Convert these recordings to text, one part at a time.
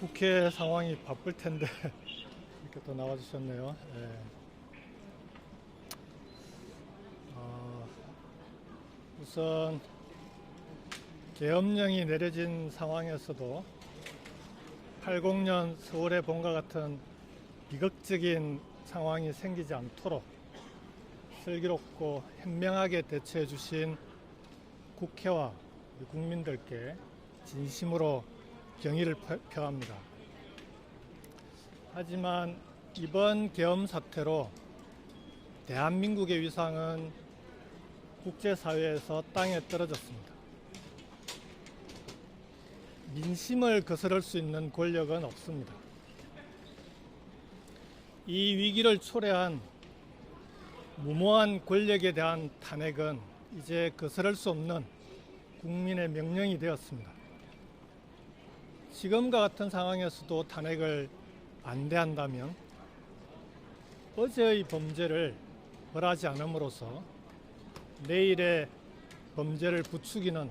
국회 상황이 바쁠 텐데 이렇게 또 나와주셨네요. 예. 우선 계엄령이 내려진 상황에서도 80년 서울의 봄과 같은 비극적인 상황이 생기지 않도록 슬기롭고 현명하게 대처해 주신 국회와 국민들께 진심으로 경의를 표합니다. 하지만 이번 계엄 사태로 대한민국의 위상은 국제사회에서 땅에 떨어졌습니다. 민심을 거스를 수 있는 권력은 없습니다. 이 위기를 초래한 무모한 권력에 대한 탄핵은 이제 거스를 수 없는 국민의 명령이 되었습니다. 지금과 같은 상황에서도 탄핵을 반대한다면 어제의 범죄를 벌하지 않음으로써 내일의 범죄를 부추기는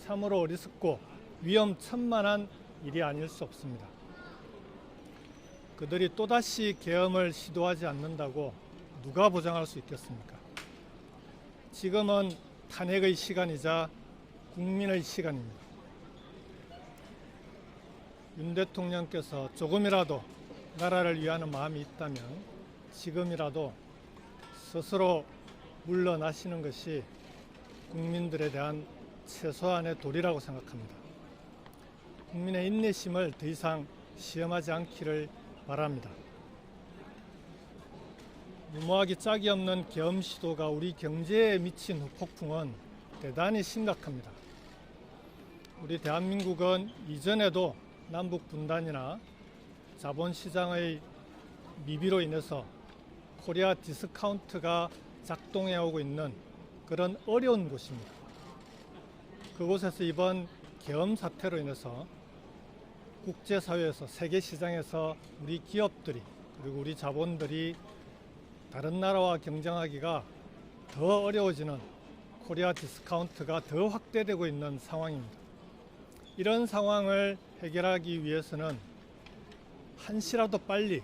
참으로 어리석고 위험천만한 일이 아닐 수 없습니다. 그들이 또다시 계엄을 시도하지 않는다고 누가 보장할 수 있겠습니까? 지금은 탄핵의 시간이자 국민의 시간입니다. 윤 대통령께서 조금이라도 나라를 위하는 마음이 있다면 지금이라도 스스로 물러나시는 것이 국민들에 대한 최소한의 도리라고 생각합니다. 국민의 인내심을 더 이상 시험하지 않기를 바랍니다. 무모하기 짝이 없는 계엄 시도가 우리 경제에 미친 후폭풍은 대단히 심각합니다. 우리 대한민국은 이전에도 남북 분단이나 자본시장의 미비로 인해서 코리아 디스카운트가 작동해 오고 있는 그런 어려운 곳입니다. 그곳에서 이번 계엄 사태로 인해서 국제사회에서 세계시장에서 우리 기업들이 그리고 우리 자본들이 다른 나라와 경쟁하기가 더 어려워지는 코리아 디스카운트가 더 확대되고 있는 상황입니다. 이런 상황을 해결하기 위해서는 한시라도 빨리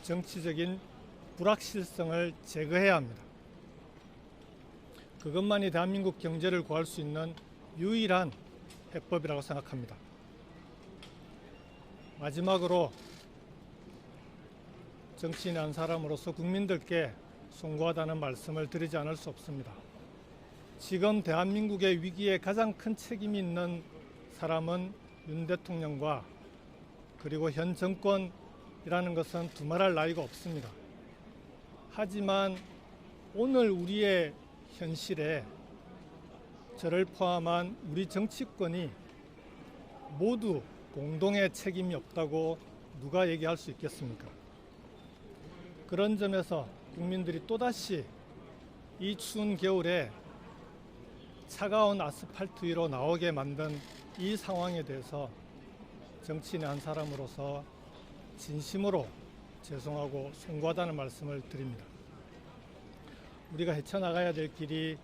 정치적인 불확실성을 제거해야 합니다. 그것만이 대한민국 경제를 구할 수 있는 유일한 해법이라고 생각합니다. 마지막으로 정치인의 한 사람으로서 국민들께 송구하다는 말씀을 드리지 않을 수 없습니다. 지금 대한민국의 위기에 가장 큰 책임이 있는 사람은 윤 대통령과 그리고 현 정권이라는 것은 두말할 나위가 없습니다. 하지만 오늘 우리의 현실에 저를 포함한 우리 정치권이 모두 공동의 책임이 없다고 누가 얘기할 수 있겠습니까? 그런 점에서 국민들이 또다시 이 추운 겨울에 차가운 아스팔트 위로 나오게 만든 이 상황에 대해서 정치인의 한 사람으로서 진심으로 죄송하고 송구하다는 말씀을 드립니다. 우리가 헤쳐나가야 될 길이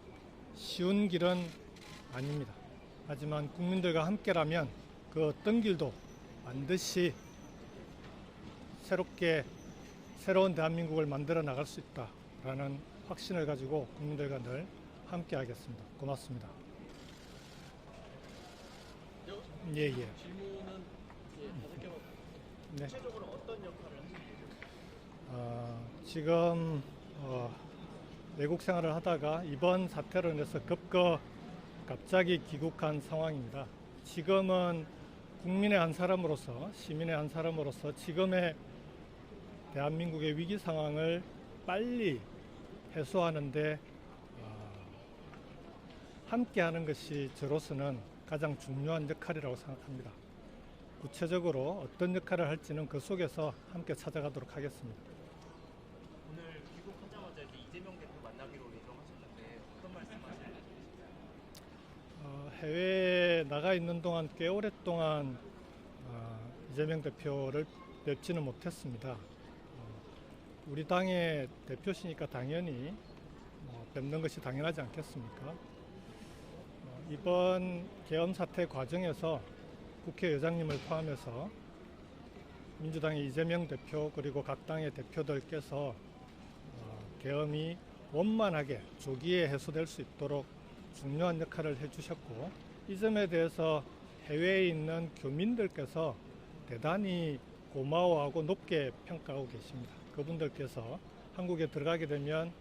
쉬운 길은 아닙니다. 하지만 국민들과 함께라면 그 어떤 길도 반드시 새로운 대한민국을 만들어 나갈 수 있다라는 확신을 가지고 국민들과 늘 함께 하겠습니다. 고맙습니다. 예. 질문은 5개만. 네. 구체적으로 어떤 역할을 하시는지. 지금 외국 생활을 하다가 이번 사태로 인해서 갑자기 귀국한 상황입니다. 지금은 국민의 한 사람으로서, 시민의 한 사람으로서 지금의 대한민국의 위기 상황을 빨리 해소하는데 함께하는 것이 저로서는 가장 중요한 역할이라고 생각합니다. 구체적으로 어떤 역할을 할지는 그 속에서 함께 찾아가도록 하겠습니다. 오늘 귀국하자마자 이재명 대표 만나기로 예정하셨는데 어떤 말씀하실지. 해외에 나가 있는 동안 꽤 오랫동안 이재명 대표를 뵙지는 못했습니다. 우리 당의 대표시니까 당연히 뵙는 것이 당연하지 않겠습니까? 이번 계엄 사태 과정에서 국회의장님을 포함해서 민주당의 이재명 대표 그리고 각 당의 대표들께서 계엄이 원만하게 조기에 해소될 수 있도록 중요한 역할을 해주셨고, 이 점에 대해서 해외에 있는 교민들께서 대단히 고마워하고 높게 평가하고 계십니다. 그분들께서 한국에 들어가게 되면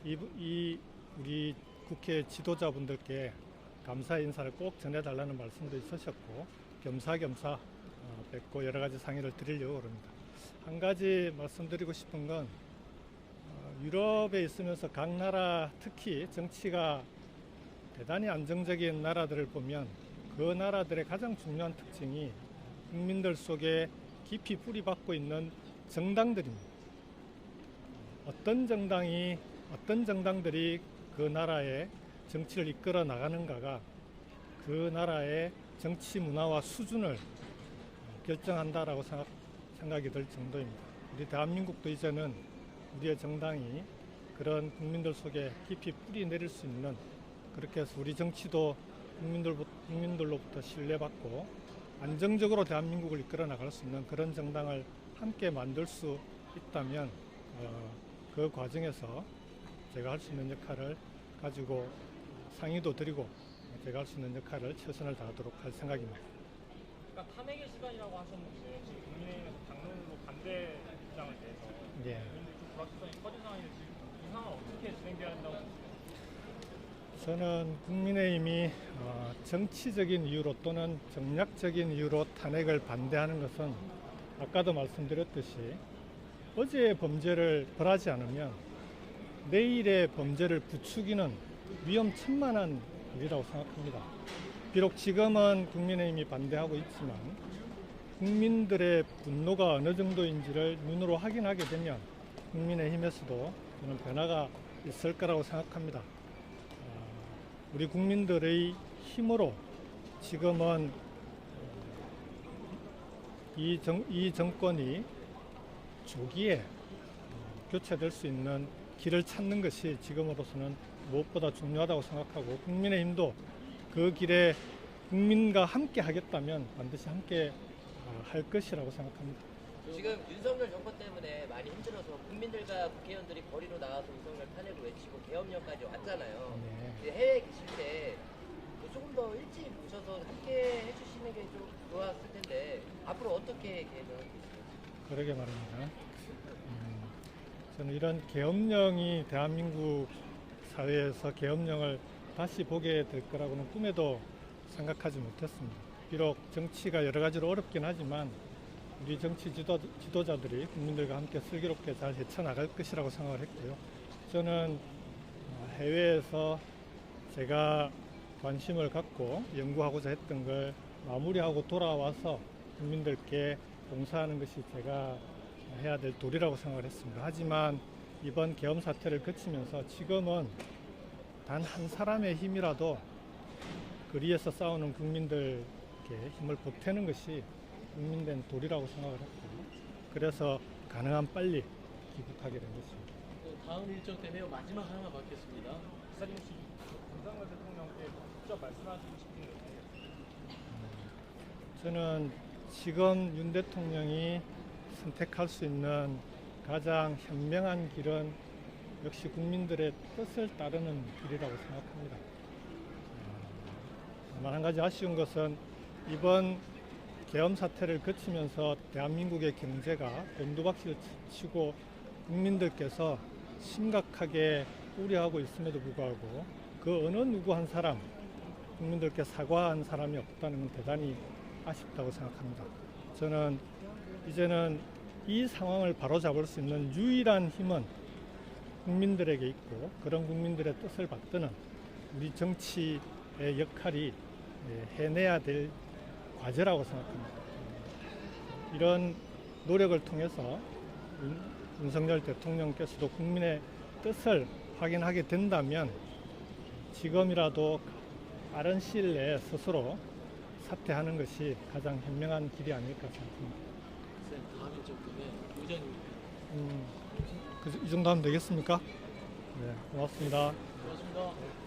우리 국회 지도자분들께 감사 인사를 꼭 전해달라는 말씀도 있으셨고, 겸사겸사 뵙고 여러 가지 상의를 드리려고 합니다. 한 가지 말씀드리고 싶은 건 유럽에 있으면서 각 나라 특히 정치가 대단히 안정적인 나라들을 보면 그 나라들의 가장 중요한 특징이 국민들 속에 깊이 뿌리박고 있는 정당들입니다. 어떤 정당들이 그 나라의 정치를 이끌어 나가는가가 그 나라의 정치 문화와 수준을 결정한다라고 생각이 들 정도입니다. 우리 대한민국도 이제는 우리의 정당이 그런 국민들 속에 깊이 뿌리 내릴 수 있는, 그렇게 해서 우리 정치도 국민들로부터 신뢰받고 안정적으로 대한민국을 이끌어 나갈 수 있는 그런 정당을 함께 만들 수 있다면 그 과정에서 제가 할 수 있는 역할을 가지고 상의도 드리고 제가 할 수 있는 역할을 최선을 다하도록 할 생각입니다. 그러니까 탄핵의 시간이라고 하셨는데 지금 국민의힘에서 당론으로 반대 입장을 내서 예. 국민들이 좀 불확실성이 커진 상황인데 지금 이 상황 어떻게 진행돼야 한다고 보세요? 저는 국민의힘이 정치적인 이유로 또는 정략적인 이유로 탄핵을 반대하는 것은 아까도 말씀드렸듯이 어제의 범죄를 벌하지 않으면 내일의 범죄를 부추기는 위험천만한 일이라고 생각합니다. 비록 지금은 국민의힘이 반대하고 있지만 국민들의 분노가 어느 정도인지를 눈으로 확인하게 되면 국민의힘에서도 저는 변화가 있을 거라고 생각합니다. 우리 국민들의 힘으로 지금은 이 정권이 조기에 교체될 수 있는 길을 찾는 것이 지금으로서는 무엇보다 중요하다고 생각하고, 국민의힘도 그 길에 국민과 함께 하겠다면 반드시 함께 할 것이라고 생각합니다. 지금 윤석열 정권 때문에 많이 힘들어서 국민들과 국회의원들이 거리로 나와서 윤석열 탄핵을 외치고 계엄령까지 왔잖아요. 네. 해외에 계실 때 조금 더 일찍 오셔서 함께 해주시는 게 좀 좋았을 텐데 앞으로 어떻게 계획을 하고 있어요? 그러게 말입니다. 저는 이런 계엄령이 대한민국 사회에서 계엄령을 다시 보게 될 거라고는 꿈에도 생각하지 못했습니다. 비록 정치가 여러 가지로 어렵긴 하지만 우리 정치 지도자들이 국민들과 함께 슬기롭게 잘 헤쳐나갈 것이라고 생각을 했고요. 저는 해외에서 제가 관심을 갖고 연구하고자 했던 걸 마무리하고 돌아와서 국민들께 봉사하는 것이 제가 해야 될 도리라고 생각을 했습니다. 하지만 이번 계엄 사태를 거치면서 지금은 단 한 사람의 힘이라도 거리에서 싸우는 국민들께 힘을 보태는 것이 국민된 도리라고 생각을 했고, 그래서 가능한 빨리 귀국하게 된 것입니다. 다음 일정 때문에 마지막 하나만 받겠습니다. 기사님 혹시 윤석열 대통령께 직접 말씀하시고 싶은 게 있나요? 저는 지금 윤 대통령이 선택할 수 있는 가장 현명한 길은 역시 국민들의 뜻을 따르는 길이라고 생각합니다. 다만 한 가지 아쉬운 것은 이번 계엄 사태를 거치면서 대한민국의 경제가 곤두박질 치고 국민들께서 심각하게 우려하고 있음에도 불구하고 그 어느 누구 한 사람, 국민들께 사과한 사람이 없다는 건 대단히 아쉽다고 생각합니다. 저는 이제는 이 상황을 바로잡을 수 있는 유일한 힘은 국민들에게 있고, 그런 국민들의 뜻을 받드는 우리 정치의 역할이 해내야 될 과제라고 생각합니다. 이런 노력을 통해서 윤석열 대통령께서도 국민의 뜻을 확인하게 된다면 지금이라도 빠른 시일 내에 스스로 사퇴하는 것이 가장 현명한 길이 아닐까 생각합니다. 쌤, 다음 일정 때문에 의장님. 이 정도 하면 되겠습니까? 네, 고맙습니다. 고맙습니다.